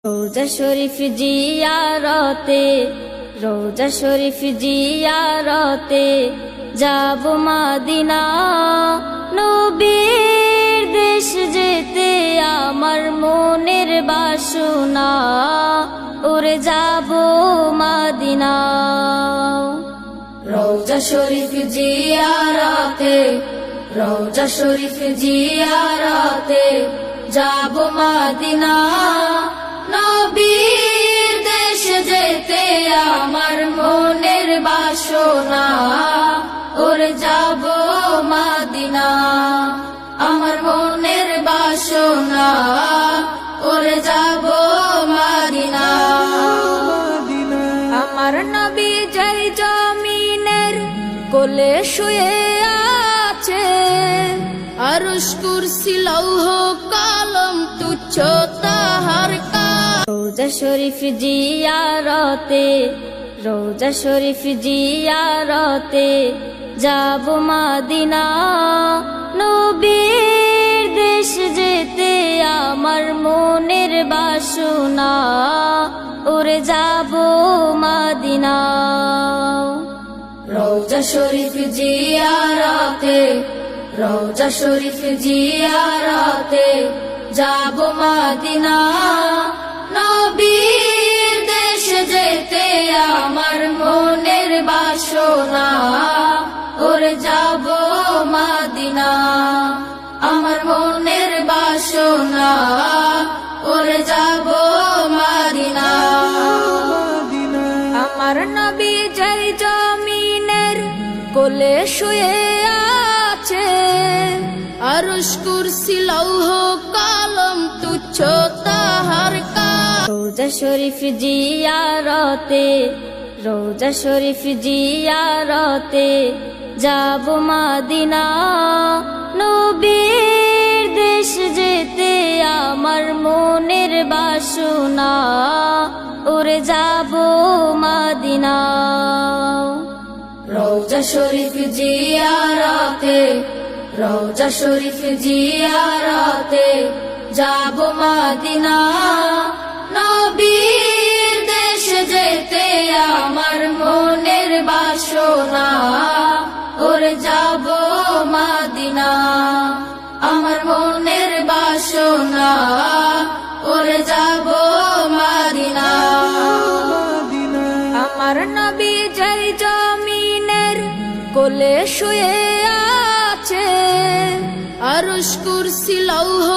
রোজা শরীফ জিয়ারতে, রোজা শরীফ জিয়ারতে যাব মদিনা। নবীর দেশ যেতে আমার মনের বাসনা, ওরে যাব মদিনা। রোজা শরীফ জিয়ারতে, রোজা শরীফ জিয়ারতে যাব মদিনা। নবীর দেশ যেতে আমার মনের বাসনা, ওরে যাব মদিনা। আমার মনের বাসনা, ওরে যাব মদিনা। আমার নবী যাই জমিনের কোলে শুয়ে আছে, আরশ কুরসি লৌহ কলম তুচ্ছ তাহার কাজ। রোজা শরীফ জিয়ারতে, রোজা শরীফ জিয়ারতে যাব মদিনা। নবীর দেশ যেতে আমার মনের বাসনা, ওরে যাব মদিনা। রোজা শরীফ জিয়ারতে, রোজা শরীফ জিয়ারতে যাব মদিনা। নবীর দেশ যেতে আমার মনের বাসনা, ওরে যাব মদিনা। আমার মনের বাসনা, ওরে যাব মদিনা। আমার নবী যাই জমিনের কোলে শুয়ে আছে, আরশ কুরসি লৌহ কলম তুচ্ছ তাহার কাজ। রোজা শরীফ জিয়ারতে, রোজা শরীফ জিয়ারতে যাব মদিনা। নবীর দেশ যেতে আমার মনের বাসনা, ওরে যাব মদিনা। রোজা শরীফ জিয়ারতে, রোজা শরীফ জিয়ারতে যাব মদিনা। নবীর দেশ যেতে আমার মনের বাসনা, ওরে যাব মদিনা। আমার মনের বাসনা, ওরে যাব মদিনা। আমার নবী যাই জমিনের কোলে শুয়ে আছে, আরশ কুরসি লৌহ